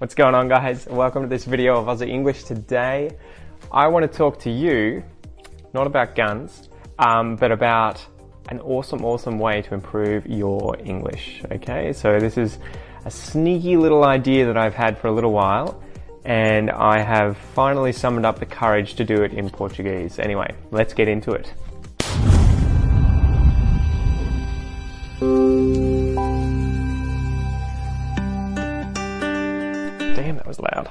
What's going on, guys? Welcome to this video of Aussie English. Today I want to talk to you not about guns but about an awesome way to improve your English. Okay, so this is a sneaky little idea that I've had for a little while, and I have finally summoned up the courage to do it in Portuguese. Anyway, let's get into it. Damn, that was loud.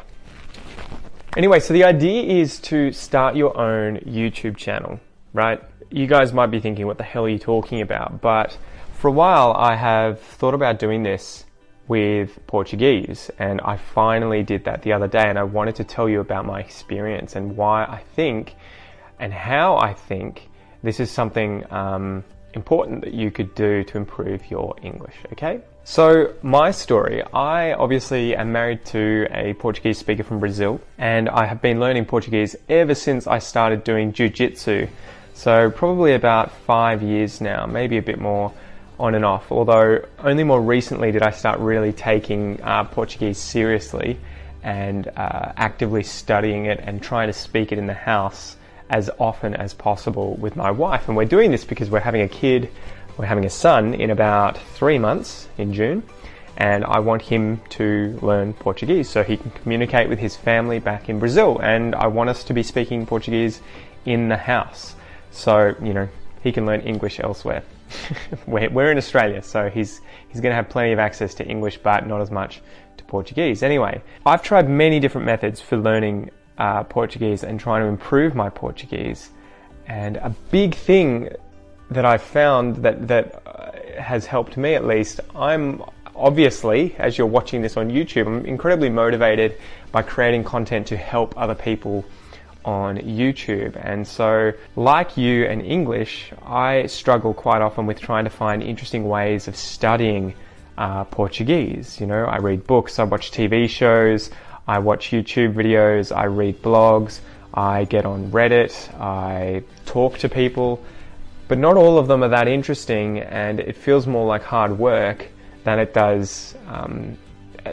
Anyway, so the idea is to start your own YouTube channel, right? You guys might be thinking, what the hell are you talking about? But for a while, I have thought about doing this with Portuguese, and I finally did that the other day, and I wanted to tell you about my experience and why I think and how I think this is something important that you could do to improve your English, okay? So my story, I obviously am married to a Portuguese speaker from Brazil, and I have been learning Portuguese ever since I started doing jiu-jitsu. So probably about 5 years now, maybe a bit more on and off, although only more recently did I start really taking Portuguese seriously and actively studying it and trying to speak it in the house as often as possible with my wife. And we're doing this because we're having a kid, we're having a son in about 3 months in June, and I want him to learn Portuguese so he can communicate with his family back in Brazil, and I want us to be speaking Portuguese in the house so, you know, he can learn English elsewhere. We're in Australia, so he's going to have plenty of access to English, but not as much to Portuguese. Anyway, I've tried many different methods for learning Portuguese and trying to improve my Portuguese, and a big thing that I've found that has helped me, at least, I'm obviously, as you're watching this on YouTube, I'm incredibly motivated by creating content to help other people on YouTube. And so, like you and English, I struggle quite often with trying to find interesting ways of studying Portuguese. You know, I read books, I watch TV shows, I watch YouTube videos, I read blogs, I get on Reddit, I talk to people, but not all of them are that interesting, and it feels more like hard work than it does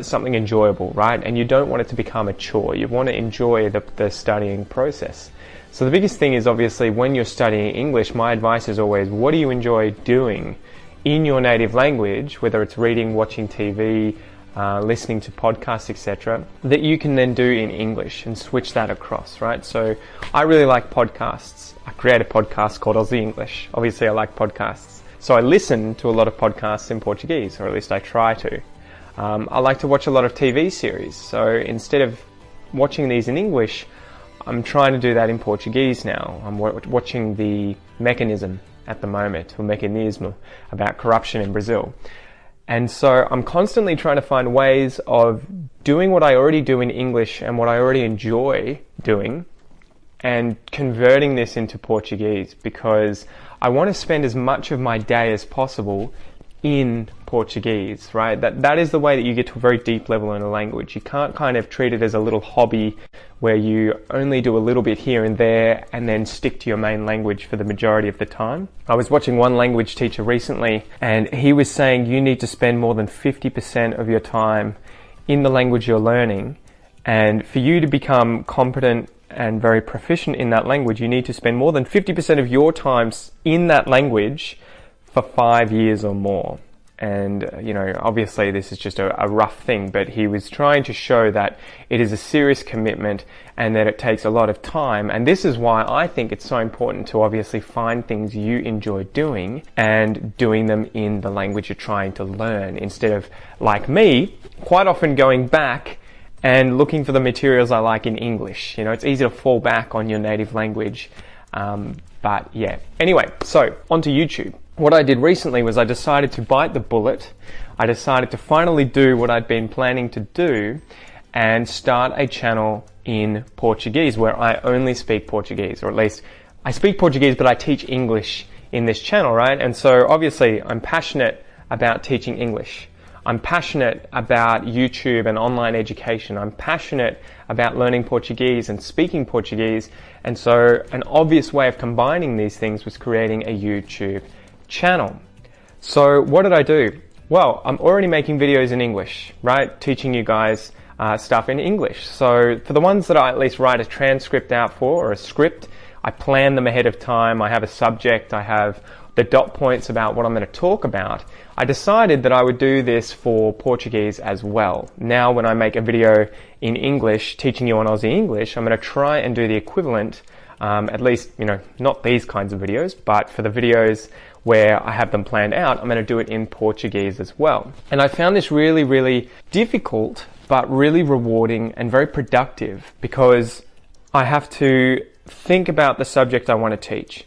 something enjoyable, right? And you don't want it to become a chore. You want to enjoy the studying process. So the biggest thing is, obviously, when you're studying English, my advice is always, what do you enjoy doing in your native language, whether it's reading, watching TV, listening to podcasts, etc., that you can then do in English and switch that across, right? So I really like podcasts. I create a podcast called Aussie English. Obviously, I like podcasts. So I listen to a lot of podcasts in Portuguese, or at least I try to. I like to watch a lot of TV series. So instead of watching these in English, I'm trying to do that in Portuguese now. I'm watching The Mechanism at the moment, or Mecanismo, about corruption in Brazil. And so I'm constantly trying to find ways of doing what I already do in English and what I already enjoy doing, and converting this into Portuguese, because I want to spend as much of my day as possible in Portuguese, right? That is the way that you get to a very deep level in a language. You can't kind of treat it as a little hobby where you only do a little bit here and there and then stick to your main language for the majority of the time. I was watching one language teacher recently, and he was saying you need to spend more than 50% of your time in the language you're learning, and for you to become competent and very proficient in that language, you need to spend more than 50% of your time in that language for 5 years or more. And, you know, obviously this is just a rough thing, but he was trying to show that it is a serious commitment and that it takes a lot of time. And this is why I think it's so important to obviously find things you enjoy doing and doing them in the language you're trying to learn, instead of, like me, quite often going back and looking for the materials I like in English. You know, it's easy to fall back on your native language. But yeah. Anyway, so onto YouTube. What I did recently was I decided to bite the bullet. I decided to finally do what I'd been planning to do and start a channel in Portuguese where I only speak Portuguese, or at least I speak Portuguese, but I teach English in this channel, right? And so obviously I'm passionate about teaching English. I'm passionate about YouTube and online education. I'm passionate about learning Portuguese and speaking Portuguese. And so an obvious way of combining these things was creating a YouTube channel. So what did I do? Well, I'm already making videos in English, right? Teaching you guys stuff in English. So for the ones that I at least write a transcript out for, or a script, I plan them ahead of time. I have a subject, I have the dot points about what I'm going to talk about. I decided that I would do this for Portuguese as well. Now when I make a video in English teaching you on Aussie English, I'm going to try and do the equivalent, at least, not these kinds of videos, but for the videos where I have them planned out, I'm going to do it in Portuguese as well. And I found this really, really difficult, but really rewarding and very productive, because I have to think about the subject I want to teach.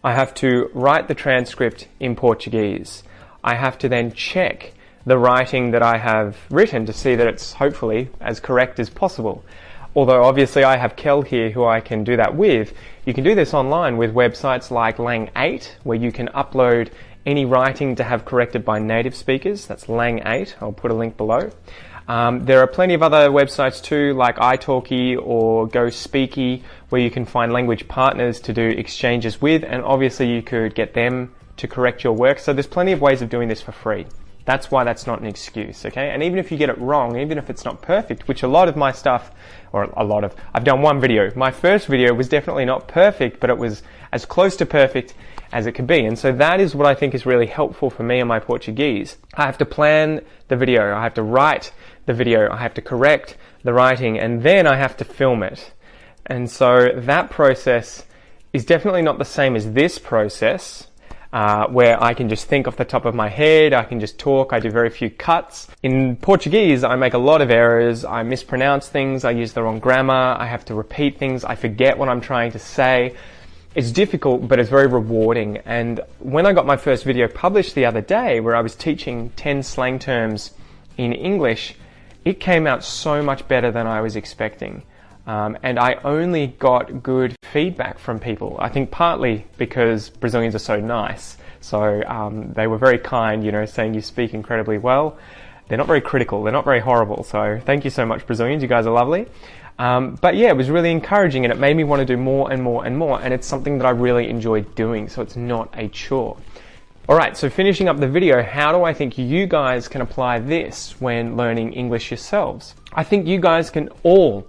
I have to write the transcript in Portuguese. I have to then check the writing that I have written to see that it's hopefully as correct as possible. Although obviously I have Kel here who I can do that with. You can do this online with websites like Lang8, where you can upload any writing to have corrected by native speakers. That's Lang8. I'll put a link below. There are plenty of other websites too, like italki or GoSpeaky, where you can find language partners to do exchanges with, and obviously you could get them to correct your work. So there's plenty of ways of doing this for free. That's why that's not an excuse, okay? And even if you get it wrong, even if it's not perfect, which a lot of my stuff, I've done one video. My first video was definitely not perfect, but it was as close to perfect as it could be. And so that is what I think is really helpful for me and my Portuguese. I have to plan the video, I have to write the video, I have to correct the writing, and then I have to film it. And so that process is definitely not the same as this process, where I can just think off the top of my head, I can just talk, I do very few cuts. In Portuguese, I make a lot of errors, I mispronounce things, I use the wrong grammar, I have to repeat things, I forget what I'm trying to say. It's difficult, but it's very rewarding. And when I got my first video published the other day, where I was teaching 10 slang terms in English, it came out so much better than I was expecting. And I only got good feedback from people. I think partly because Brazilians are so nice. So they were very kind, saying you speak incredibly well. They're not very critical. They're not very horrible. So thank you so much, Brazilians. You guys are lovely. But yeah, it was really encouraging, and it made me want to do more and more and more. And it's something that I really enjoy doing. So it's not a chore. All right, so finishing up the video, how do I think you guys can apply this when learning English yourselves? I think you guys can all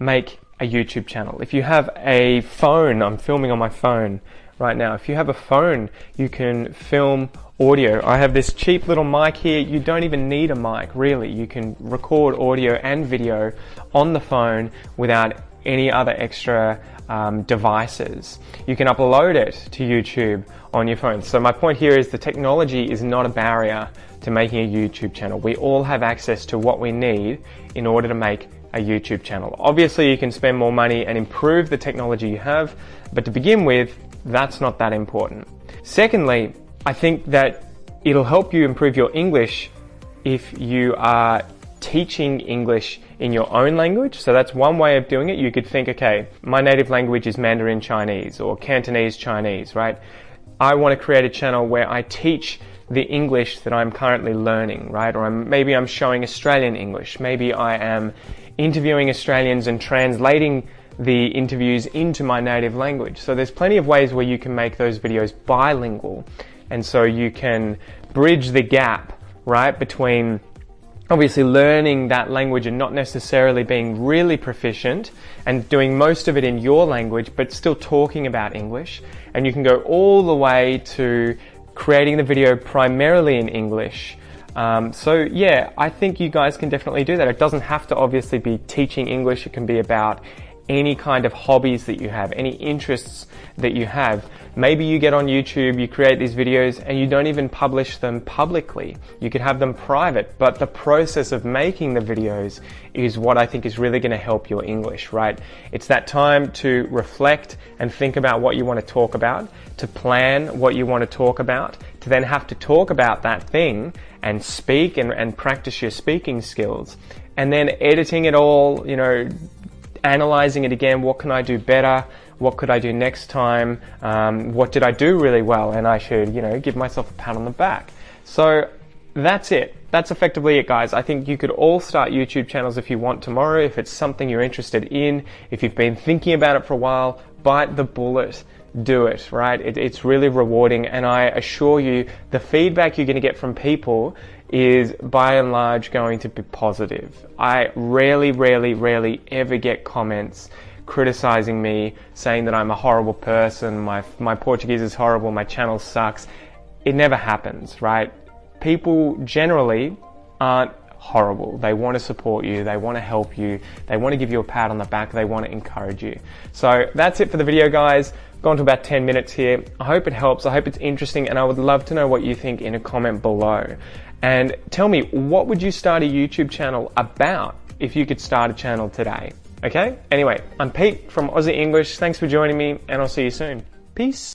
make a YouTube channel. If you have a phone, I'm filming on my phone right now. If you have a phone, you can film audio. I have this cheap little mic here. You don't even need a mic, really. You can record audio and video on the phone without any other extra devices. You can upload it to YouTube on your phone. So my point here is the technology is not a barrier to making a YouTube channel. We all have access to what we need in order to make a YouTube channel. Obviously, you can spend more money and improve the technology you have, but to begin with, that's not that important. Secondly, I think that it'll help you improve your English if you are teaching English in your own language. So that's one way of doing it. You could think, okay, my native language is Mandarin Chinese or Cantonese Chinese, right? I want to create a channel where I teach the English that I'm currently learning, right? Or maybe I'm showing Australian English. Maybe I am interviewing Australians and translating the interviews into my native language. So there's plenty of ways where you can make those videos bilingual. And so you can bridge the gap, right, between obviously learning that language and not necessarily being really proficient and doing most of it in your language, but still talking about English. And you can go all the way to creating the video primarily in English. So yeah, I think you guys can definitely do that. It doesn't have to obviously be teaching English. It can be about any kind of hobbies that you have, any interests that you have. Maybe you get on YouTube, you create these videos and you don't even publish them publicly. You could have them private, but the process of making the videos is what I think is really going to help your English, right? It's that time to reflect and think about what you want to talk about, to plan what you want to talk about, to then have to talk about that thing and speak and practice your speaking skills. And then editing it all, analyzing it again. What can I do better? What could I do next time? What did I do really well? And I should, give myself a pat on the back. So that's it. That's effectively it, guys. I think you could all start YouTube channels if you want tomorrow, if it's something you're interested in, if you've been thinking about it for a while, bite the bullet. Do it, right? It's really rewarding, and I assure you the feedback you're going to get from people is by and large going to be positive. I rarely ever get comments criticizing me, saying that I'm a horrible person, my Portuguese is horrible, my channel sucks. It never happens, right? People generally aren't horrible. They want to support you, they want to help you, they want to give you a pat on the back, they want to encourage you. So that's it for the video, guys. Gone to about 10 minutes here. I hope it helps, I hope it's interesting, and I would love to know what you think in a comment below. And tell me, what would you start a YouTube channel about if you could start a channel today? Okay? Anyway, I'm Pete from Aussie English. Thanks for joining me, and I'll see you soon. Peace.